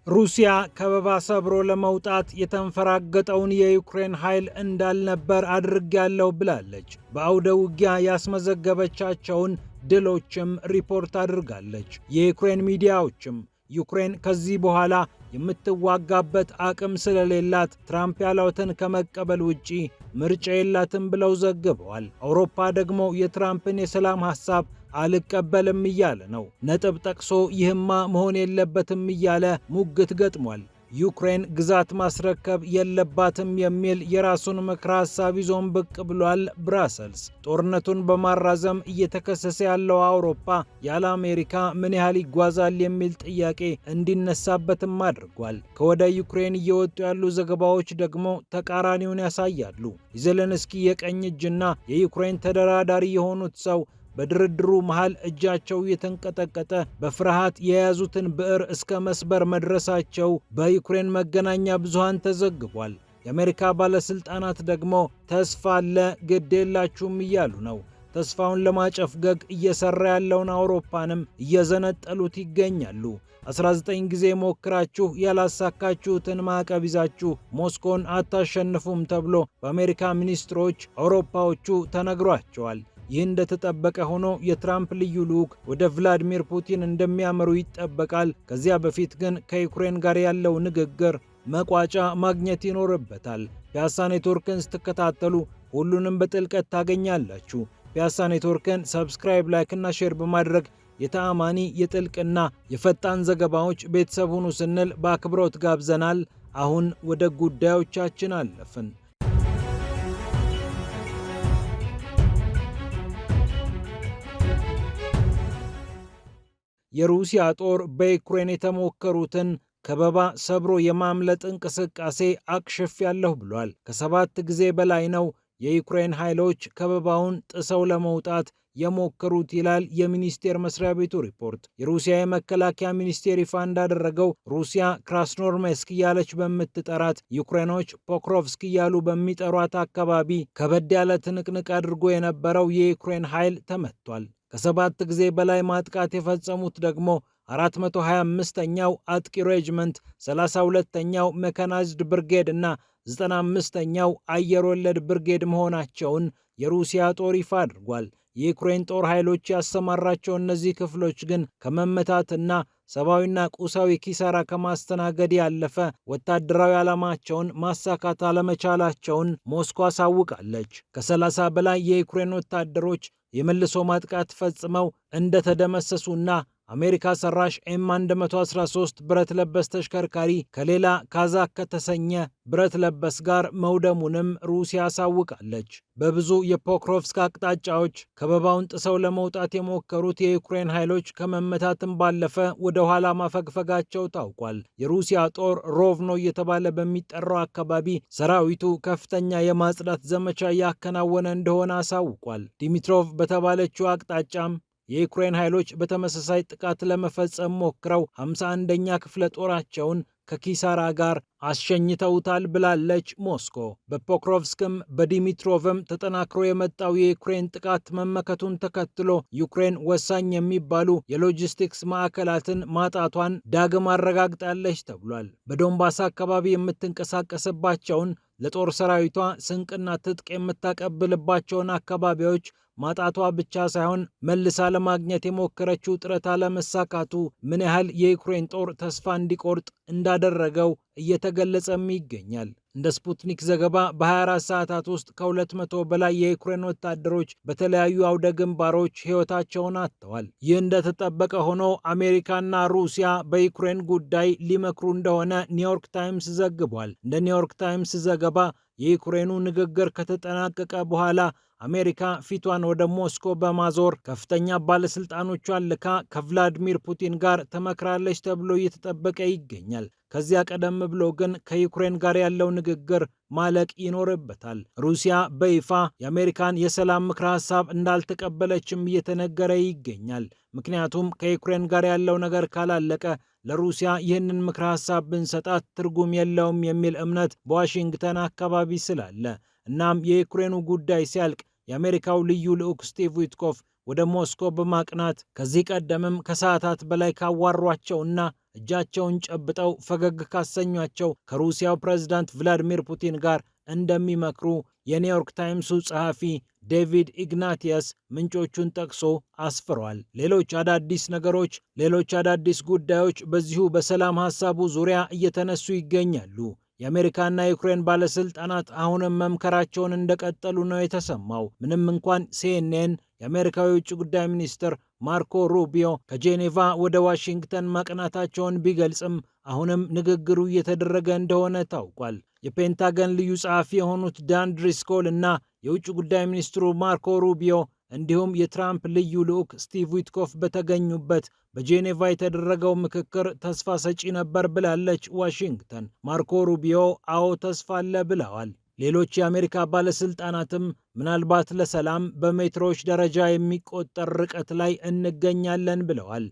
ሩሲያ ከበባ ሰብሮ ለመውጣት የተንፈራገጠውን የዩክሬን ኃይል እንዳልነበር አድርጌያለሁ ብላለች። በአውደ ውጊያ ያስመዘገበቻቸውን ድሎችም ሪፖርት አድርጋለች። የዩክሬን ሚዲያዎችም ዩክሬን ከዚህ በኋላ የምትዋጋበት አቅም ስለሌላት ትራምፕ ያሉትን ከመቀበል ውጪ ምርጫ የላትም ብለው ዘግበዋል። አውሮፓ ደግሞ የትራምፕን የሰላም ሐሳብ አልቀበልም እያለ ነው። ነጥብ ጠቅሶ ይህማ መሆን የለበትም እያለ ሙግት ገጥሟል። ዩክሬን ግዛት ማስረከብ የለባትም የሚል የራሱን ምክረ ሐሳብ ይዞም ብቅ ብሏል። ብራሰልስ ጦርነቱን በማራዘም እየተከሰሰ ያለው አውሮፓ ያለ አሜሪካ ምን ያህል ይጓዛል የሚል ጥያቄ እንዲነሳበትም አድርጓል። ከወደ ዩክሬን እየወጡ ያሉ ዘገባዎች ደግሞ ተቃራኒውን ያሳያሉ። የዜሌንስኪ የቀኝ እጅና የዩክሬን ተደራዳሪ የሆኑት ሰው በድርድሩ መሃል እጃቸው የተንቀጠቀጠ በፍርሃት የያዙትን ብዕር እስከ መስበር መድረሳቸው በዩክሬን መገናኛ ብዙሃን ተዘግቧል። የአሜሪካ ባለስልጣናት ደግሞ ተስፋ አለ ግድ የላችሁም እያሉ ነው። ተስፋውን ለማጨፍገግ እየሰራ ያለውን አውሮፓንም እየዘነጠሉት ይገኛሉ። 19 ጊዜ ሞክራችሁ ያላሳካችሁትን ማዕቀብ ይዛችሁ ሞስኮን አታሸንፉም ተብሎ በአሜሪካ ሚኒስትሮች አውሮፓዎቹ ተነግሯቸዋል። ይህ እንደተጠበቀ ሆኖ የትራምፕ ልዩ ልዑክ ወደ ቭላዲሚር ፑቲን እንደሚያመሩ ይጠበቃል። ከዚያ በፊት ግን ከዩክሬን ጋር ያለው ንግግር መቋጫ ማግኘት ይኖርበታል። ፒያሳ ኔትወርክን ስትከታተሉ ሁሉንም በጥልቀት ታገኛላችሁ። ፒያሳ ኔትወርክን ሰብስክራይብ፣ ላይክ እና ሼር በማድረግ የተአማኒ የጥልቅና የፈጣን ዘገባዎች ቤተሰብ ሁኑ ስንል በአክብሮት ጋብዘናል። አሁን ወደ ጉዳዮቻችን አለፍን። የሩሲያ ጦር በዩክሬን የተሞከሩትን ከበባ ሰብሮ የማምለጥ እንቅስቃሴ አክሽፌያለሁ ብሏል። ከ7 ጊዜ በላይ ነው የዩክሬን ኃይሎች ከበባውን ጥሰው ለመውጣት የሞከሩት ይላል የሚኒስቴር መስሪያ ቤቱ ሪፖርት። የሩሲያ የመከላከያ ሚኒስቴር ይፋ እንዳደረገው ሩሲያ ክራስኖርሜስክ እያለች በምትጠራት ዩክሬኖች ፖክሮቭስክ እያሉ በሚጠሯት አካባቢ ከበድ ያለ ትንቅንቅ አድርጎ የነበረው የዩክሬን ኃይል ተመቷል። ከ7 ጊዜ በላይ ማጥቃት የፈጸሙት ደግሞ 425ኛው አጥቂ ሬጅመንት፣ 32ኛው ሜካናይዝድ ብርጌድ እና 95ኛው አየር ወለድ ብርጌድ መሆናቸውን የሩሲያ ጦር ይፋ አድርጓል። የዩክሬን ጦር ኃይሎች ያሰማራቸው እነዚህ ክፍሎች ግን ከመመታትና ሰብአዊና ቁሳዊ ኪሳራ ከማስተናገድ ያለፈ ወታደራዊ ዓላማቸውን ማሳካት አለመቻላቸውን ሞስኮ አሳውቃለች። ከ30 በላይ የዩክሬን ወታደሮች የመልሶ ማጥቃት ፈጽመው እንደተደመሰሱና አሜሪካ ሰራሽ ኤም113 ብረት ለበስ ተሽከርካሪ ከሌላ ካዛክ ከተሰኘ ብረት ለበስ ጋር መውደሙንም ሩሲያ አሳውቃለች። በብዙ የፖክሮቭስክ አቅጣጫዎች ከበባውን ጥሰው ለመውጣት የሞከሩት የዩክሬን ኃይሎች ከመመታትም ባለፈ ወደ ኋላ ማፈግፈጋቸው ታውቋል። የሩሲያ ጦር ሮቭኖ እየተባለ በሚጠራው አካባቢ ሰራዊቱ ከፍተኛ የማጽዳት ዘመቻ እያከናወነ እንደሆነ አሳውቋል። ዲሚትሮቭ በተባለችው አቅጣጫም የዩክሬን ኃይሎች በተመሳሳይ ጥቃት ለመፈጸም ሞክረው 51ኛ ክፍለ ጦራቸውን ከኪሳራ ጋር አሸኝተውታል ብላለች ሞስኮ። በፖክሮቭስክም በዲሚትሮቭም ተጠናክሮ የመጣው የዩክሬን ጥቃት መመከቱን ተከትሎ ዩክሬን ወሳኝ የሚባሉ የሎጂስቲክስ ማዕከላትን ማጣቷን ዳግም አረጋግጣለች ተብሏል። በዶንባስ አካባቢ የምትንቀሳቀስባቸውን ለጦር ሰራዊቷ ስንቅና ትጥቅ የምታቀብልባቸውን አካባቢዎች ማጣቷ ብቻ ሳይሆን መልሳ ለማግኘት የሞከረችው ጥረት አለመሳካቱ ምን ያህል የዩክሬን ጦር ተስፋ እንዲቆርጥ እንዳደረገው እየተገለጸም ይገኛል። እንደ ስፑትኒክ ዘገባ በ24 ሰዓታት ውስጥ ከ200 በላይ የዩክሬን ወታደሮች በተለያዩ አውደ ግንባሮች ሕይወታቸውን አጥተዋል። ይህ እንደተጠበቀ ሆኖ አሜሪካና ሩሲያ በዩክሬን ጉዳይ ሊመክሩ እንደሆነ ኒውዮርክ ታይምስ ዘግቧል። እንደ ኒውዮርክ ታይምስ ዘገባ የዩክሬኑ ንግግር ከተጠናቀቀ በኋላ አሜሪካ ፊቷን ወደ ሞስኮ በማዞር ከፍተኛ ባለስልጣኖቿን ልካ ከቭላዲሚር ፑቲን ጋር ተመክራለች ተብሎ እየተጠበቀ ይገኛል። ከዚያ ቀደም ብሎ ግን ከዩክሬን ጋር ያለው ንግግር ማለቅ ይኖርበታል። ሩሲያ በይፋ የአሜሪካን የሰላም ምክረ ሐሳብ እንዳልተቀበለችም እየተነገረ ይገኛል። ምክንያቱም ከዩክሬን ጋር ያለው ነገር ካላለቀ ለሩሲያ ይህንን ምክረ ሐሳብ ብንሰጣት ትርጉም የለውም የሚል እምነት በዋሽንግተን አካባቢ ስላለ እናም የዩክሬኑ ጉዳይ ሲያልቅ የአሜሪካው ልዩ ልዑክ ስቲቭ ዊትኮፍ ወደ ሞስኮ በማቅናት ከዚህ ቀደምም ከሰዓታት በላይ ካዋሯቸውና እጃቸውን ጨብጠው ፈገግ ካሰኟቸው ከሩሲያው ፕሬዝዳንት ቭላዲሚር ፑቲን ጋር እንደሚመክሩ የኒውዮርክ ታይምሱ ጸሐፊ ዴቪድ ኢግናቲየስ ምንጮቹን ጠቅሶ አስፍሯል። ሌሎች አዳዲስ ጉዳዮች በዚሁ በሰላም ሐሳቡ ዙሪያ እየተነሱ ይገኛሉ። የአሜሪካና የዩክሬን ባለስልጣናት አሁንም መምከራቸውን እንደቀጠሉ ነው የተሰማው። ምንም እንኳን ሲኤንኤን የአሜሪካው የውጭ ጉዳይ ሚኒስትር ማርኮ ሩቢዮ ከጄኔቫ ወደ ዋሽንግተን ማቅናታቸውን ቢገልጽም አሁንም ንግግሩ እየተደረገ እንደሆነ ታውቋል። የፔንታገን ልዩ ጸሐፊ የሆኑት ዳን ድሪስኮል እና የውጭ ጉዳይ ሚኒስትሩ ማርኮ ሩቢዮ እንዲሁም የትራምፕ ልዩ ልዑክ ስቲቭ ዊትኮፍ በተገኙበት በጄኔቫ የተደረገው ምክክር ተስፋ ሰጪ ነበር ብላለች ዋሽንግተን። ማርኮ ሩቢዮ አዎ ተስፋ አለ ብለዋል። ሌሎች የአሜሪካ ባለስልጣናትም ምናልባት ለሰላም በሜትሮች ደረጃ የሚቆጠር ርቀት ላይ እንገኛለን ብለዋል።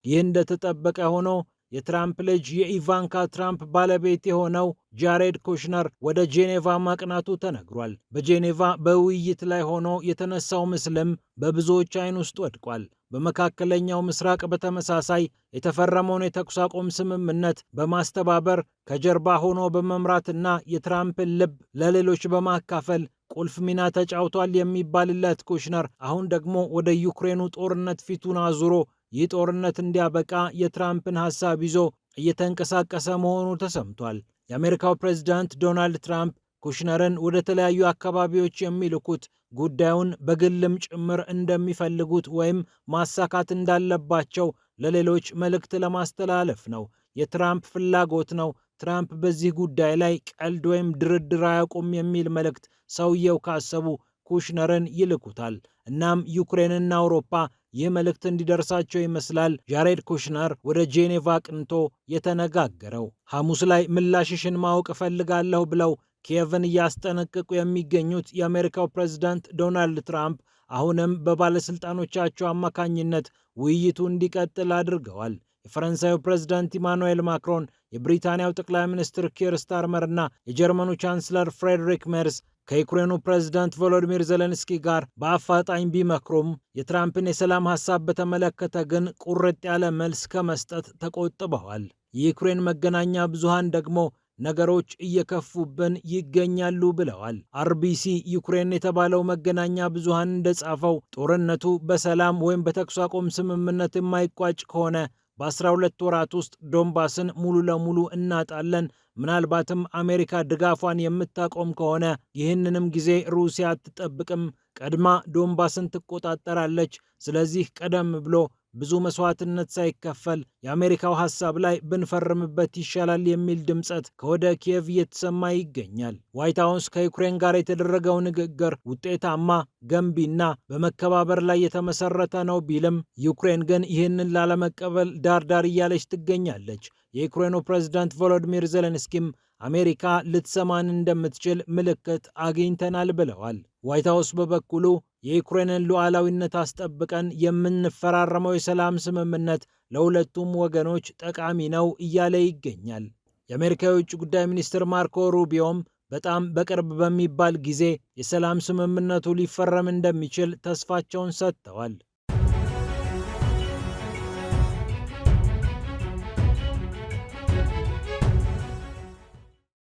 ይህ እንደተጠበቀ ሆኖ የትራምፕ ልጅ የኢቫንካ ትራምፕ ባለቤት የሆነው ጃሬድ ኩሽነር ወደ ጄኔቫ ማቅናቱ ተነግሯል። በጄኔቫ በውይይት ላይ ሆኖ የተነሳው ምስልም በብዙዎች አይን ውስጥ ወድቋል። በመካከለኛው ምስራቅ በተመሳሳይ የተፈረመውን የተኩስ አቁም ስምምነት በማስተባበር ከጀርባ ሆኖ በመምራትና የትራምፕን ልብ ለሌሎች በማካፈል ቁልፍ ሚና ተጫውቷል የሚባልለት ኩሽነር አሁን ደግሞ ወደ ዩክሬኑ ጦርነት ፊቱን አዙሮ ይህ ጦርነት እንዲያበቃ የትራምፕን ሐሳብ ይዞ እየተንቀሳቀሰ መሆኑ ተሰምቷል። የአሜሪካው ፕሬዝዳንት ዶናልድ ትራምፕ ኩሽነርን ወደ ተለያዩ አካባቢዎች የሚልኩት ጉዳዩን በግልም ጭምር እንደሚፈልጉት ወይም ማሳካት እንዳለባቸው ለሌሎች መልእክት ለማስተላለፍ ነው። የትራምፕ ፍላጎት ነው። ትራምፕ በዚህ ጉዳይ ላይ ቀልድ ወይም ድርድር አያውቁም የሚል መልእክት ሰውየው ካሰቡ ኩሽነርን ይልኩታል። እናም ዩክሬንና አውሮፓ ይህ መልእክት እንዲደርሳቸው ይመስላል ጃሬድ ኩሽነር ወደ ጄኔቫ ቅንቶ የተነጋገረው። ሐሙስ ላይ ምላሽሽን ማወቅ እፈልጋለሁ ብለው ኪየቭን እያስጠነቀቁ የሚገኙት የአሜሪካው ፕሬዝዳንት ዶናልድ ትራምፕ አሁንም በባለስልጣኖቻቸው አማካኝነት ውይይቱ እንዲቀጥል አድርገዋል። የፈረንሳዩ ፕሬዝዳንት ኢማኑኤል ማክሮን፣ የብሪታንያው ጠቅላይ ሚኒስትር ኪር ስታርመር እና የጀርመኑ ቻንስለር ፍሬድሪክ ሜርስ ከዩክሬኑ ፕሬዝዳንት ቮሎዲሚር ዜሌንስኪ ጋር በአፋጣኝ ቢመክሩም የትራምፕን የሰላም ሐሳብ በተመለከተ ግን ቁርጥ ያለ መልስ ከመስጠት ተቆጥበዋል። የዩክሬን መገናኛ ብዙሃን ደግሞ ነገሮች እየከፉብን ይገኛሉ ብለዋል። አርቢሲ ዩክሬን የተባለው መገናኛ ብዙሃን እንደጻፈው ጦርነቱ በሰላም ወይም በተኩስ አቁም ስምምነት የማይቋጭ ከሆነ በ12 ወራት ውስጥ ዶንባስን ሙሉ ለሙሉ እናጣለን። ምናልባትም አሜሪካ ድጋፏን የምታቆም ከሆነ ይህንንም ጊዜ ሩሲያ አትጠብቅም፣ ቀድማ ዶንባስን ትቆጣጠራለች። ስለዚህ ቀደም ብሎ ብዙ መስዋዕትነት ሳይከፈል የአሜሪካው ሐሳብ ላይ ብንፈርምበት ይሻላል የሚል ድምጸት ከወደ ኪየቭ እየተሰማ ይገኛል። ዋይት ሃውስ ከዩክሬን ጋር የተደረገው ንግግር ውጤታማ፣ ገንቢና በመከባበር ላይ የተመሰረተ ነው ቢልም ዩክሬን ግን ይህንን ላለመቀበል ዳርዳር እያለች ትገኛለች። የዩክሬኑ ፕሬዝዳንት ቮሎዲሚር ዜሌንስኪም አሜሪካ ልትሰማን እንደምትችል ምልክት አግኝተናል ብለዋል። ዋይት ሃውስ በበኩሉ የዩክሬንን ሉዓላዊነት አስጠብቀን የምንፈራረመው የሰላም ስምምነት ለሁለቱም ወገኖች ጠቃሚ ነው እያለ ይገኛል። የአሜሪካ የውጭ ጉዳይ ሚኒስትር ማርኮ ሩቢዮም በጣም በቅርብ በሚባል ጊዜ የሰላም ስምምነቱ ሊፈረም እንደሚችል ተስፋቸውን ሰጥተዋል።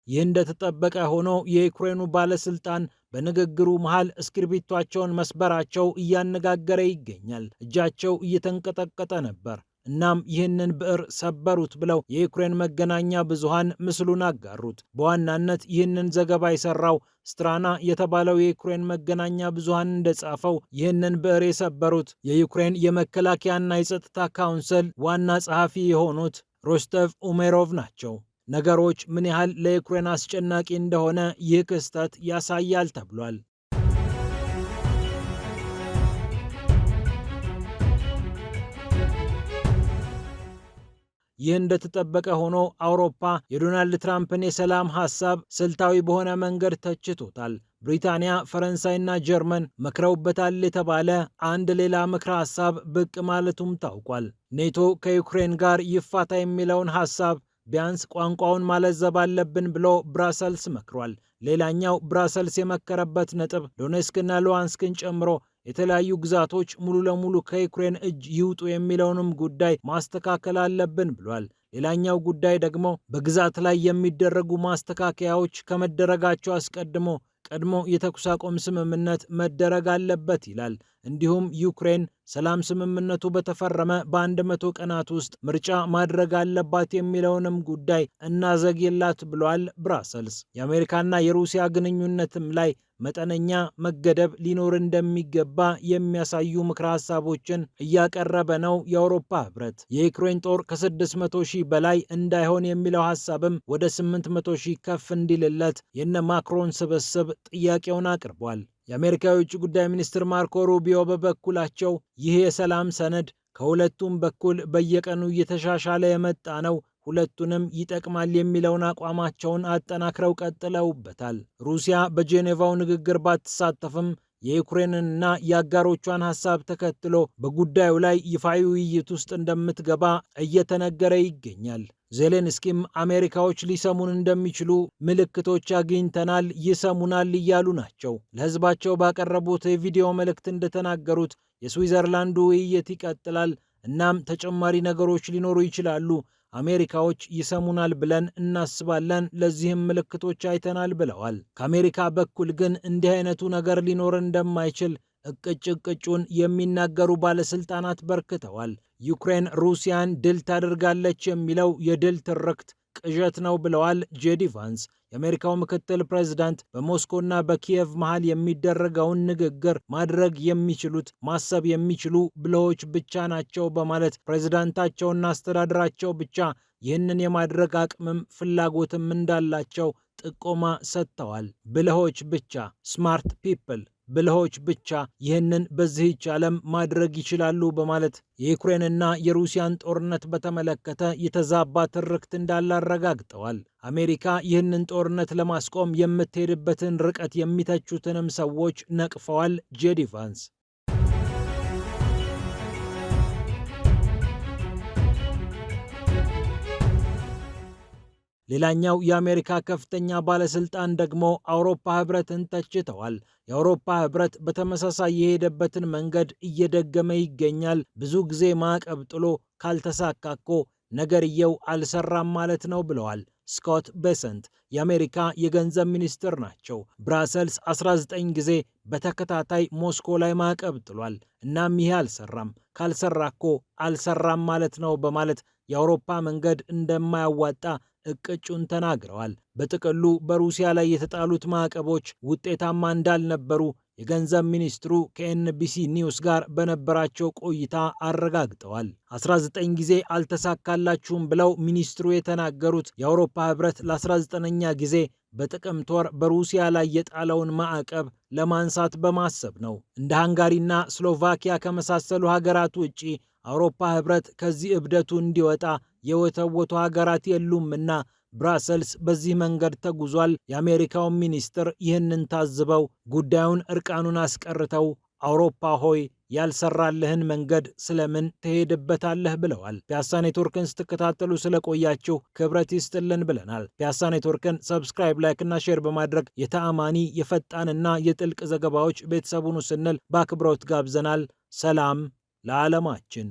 ይህ እንደተጠበቀ ሆኖ የዩክሬኑ ባለስልጣን በንግግሩ መሃል እስክርቢቷቸውን መስበራቸው እያነጋገረ ይገኛል። እጃቸው እየተንቀጠቀጠ ነበር። እናም ይህንን ብዕር ሰበሩት ብለው የዩክሬን መገናኛ ብዙሃን ምስሉን አጋሩት። በዋናነት ይህንን ዘገባ የሰራው ስትራና የተባለው የዩክሬን መገናኛ ብዙሃን እንደጻፈው ይህንን ብዕር የሰበሩት የዩክሬን የመከላከያና የጸጥታ ካውንስል ዋና ጸሐፊ የሆኑት ሮስተቭ ኡሜሮቭ ናቸው። ነገሮች ምን ያህል ለዩክሬን አስጨናቂ እንደሆነ ይህ ክስተት ያሳያል ተብሏል። ይህ እንደተጠበቀ ሆኖ አውሮፓ የዶናልድ ትራምፕን የሰላም ሐሳብ ስልታዊ በሆነ መንገድ ተችቶታል። ብሪታንያ፣ ፈረንሳይና ጀርመን መክረውበታል የተባለ አንድ ሌላ ምክረ ሐሳብ ብቅ ማለቱም ታውቋል። ኔቶ ከዩክሬን ጋር ይፋታ የሚለውን ሐሳብ ቢያንስ ቋንቋውን ማለዘብ አለብን ብሎ ብራሰልስ መክሯል። ሌላኛው ብራሰልስ የመከረበት ነጥብ ዶኔስክና ሉዋንስክን ጨምሮ የተለያዩ ግዛቶች ሙሉ ለሙሉ ከዩክሬን እጅ ይውጡ የሚለውንም ጉዳይ ማስተካከል አለብን ብሏል። ሌላኛው ጉዳይ ደግሞ በግዛት ላይ የሚደረጉ ማስተካከያዎች ከመደረጋቸው ቀድሞ የተኩስ አቁም ስምምነት መደረግ አለበት ይላል። እንዲሁም ዩክሬን ሰላም ስምምነቱ በተፈረመ በ100 ቀናት ውስጥ ምርጫ ማድረግ አለባት የሚለውንም ጉዳይ እናዘግይላት ብሏል ብራሰልስ። የአሜሪካና የሩሲያ ግንኙነትም ላይ መጠነኛ መገደብ ሊኖር እንደሚገባ የሚያሳዩ ምክረ ሀሳቦችን እያቀረበ ነው የአውሮፓ ህብረት። የዩክሬን ጦር ከ600 ሺህ በላይ እንዳይሆን የሚለው ሀሳብም ወደ 800 ሺህ ከፍ እንዲልለት የነ ማክሮን ስብስብ ጥያቄውን አቅርቧል። የአሜሪካ የውጭ ጉዳይ ሚኒስትር ማርኮ ሩቢዮ በበኩላቸው ይህ የሰላም ሰነድ ከሁለቱም በኩል በየቀኑ እየተሻሻለ የመጣ ነው፣ ሁለቱንም ይጠቅማል የሚለውን አቋማቸውን አጠናክረው ቀጥለውበታል። ሩሲያ በጄኔቫው ንግግር ባትሳተፍም የዩክሬንንና የአጋሮቿን ሀሳብ ተከትሎ በጉዳዩ ላይ ይፋዊ ውይይት ውስጥ እንደምትገባ እየተነገረ ይገኛል። ዜሌንስኪም አሜሪካዎች ሊሰሙን እንደሚችሉ ምልክቶች አግኝተናል፣ ይሰሙናል እያሉ ናቸው። ለህዝባቸው ባቀረቡት የቪዲዮ መልእክት እንደተናገሩት የስዊዘርላንዱ ውይይት ይቀጥላል፣ እናም ተጨማሪ ነገሮች ሊኖሩ ይችላሉ። አሜሪካዎች ይሰሙናል ብለን እናስባለን፣ ለዚህም ምልክቶች አይተናል ብለዋል። ከአሜሪካ በኩል ግን እንዲህ አይነቱ ነገር ሊኖር እንደማይችል እቅጩን የሚናገሩ ባለስልጣናት በርክተዋል። ዩክሬን ሩሲያን ድል ታደርጋለች የሚለው የድል ትርክት ቅዠት ነው ብለዋል ጄዲ ቫንስ። የአሜሪካው ምክትል ፕሬዝዳንት በሞስኮና በኪየቭ መሃል የሚደረገውን ንግግር ማድረግ የሚችሉት ማሰብ የሚችሉ ብልሆች ብቻ ናቸው በማለት ፕሬዝዳንታቸውና አስተዳደራቸው ብቻ ይህንን የማድረግ አቅምም ፍላጎትም እንዳላቸው ጥቆማ ሰጥተዋል። ብልሆች ብቻ ስማርት ፒፕል ብልሆች ብቻ ይህንን በዚህች ዓለም ማድረግ ይችላሉ በማለት የዩክሬንና የሩሲያን ጦርነት በተመለከተ የተዛባ ትርክት እንዳለ አረጋግጠዋል። አሜሪካ ይህንን ጦርነት ለማስቆም የምትሄድበትን ርቀት የሚተቹትንም ሰዎች ነቅፈዋል ጄዲ ቫንስ። ሌላኛው የአሜሪካ ከፍተኛ ባለስልጣን ደግሞ አውሮፓ ህብረትን ተችተዋል። የአውሮፓ ህብረት በተመሳሳይ የሄደበትን መንገድ እየደገመ ይገኛል። ብዙ ጊዜ ማዕቀብ ጥሎ ካልተሳካኮ ነገርየው አልሰራም ማለት ነው ብለዋል። ስኮት ቤሰንት የአሜሪካ የገንዘብ ሚኒስትር ናቸው። ብራሰልስ 19 ጊዜ በተከታታይ ሞስኮ ላይ ማዕቀብ ጥሏል። እናም ይህ አልሰራም፣ ካልሰራኮ አልሰራም ማለት ነው በማለት የአውሮፓ መንገድ እንደማያዋጣ እቅጩን ተናግረዋል። በጥቅሉ በሩሲያ ላይ የተጣሉት ማዕቀቦች ውጤታማ እንዳልነበሩ የገንዘብ ሚኒስትሩ ከኤንቢሲ ኒውስ ጋር በነበራቸው ቆይታ አረጋግጠዋል። 19 ጊዜ አልተሳካላችሁም ብለው ሚኒስትሩ የተናገሩት የአውሮፓ ህብረት ለ19ኛ ጊዜ በጥቅምት ወር በሩሲያ ላይ የጣለውን ማዕቀብ ለማንሳት በማሰብ ነው። እንደ ሃንጋሪና ስሎቫኪያ ከመሳሰሉ ሀገራት ውጪ አውሮፓ ህብረት ከዚህ እብደቱ እንዲወጣ የወተወቱ ሀገራት የሉምና ብራሰልስ በዚህ መንገድ ተጉዟል። የአሜሪካው ሚኒስትር ይህንን ታዝበው ጉዳዩን እርቃኑን አስቀርተው አውሮፓ ሆይ ያልሰራልህን መንገድ ስለምን ትሄድበታለህ ብለዋል። ፒያሳ ኔትወርክን ስትከታተሉ ስለቆያችሁ ክብረት ይስጥልን ብለናል። ፒያሳ ኔትወርክን ሰብስክራይብ፣ ላይክ እና ሼር በማድረግ የተአማኒ የፈጣንና የጥልቅ ዘገባዎች ቤተሰቡን ስንል በአክብሮት ጋብዘናል። ሰላም ለዓለማችን።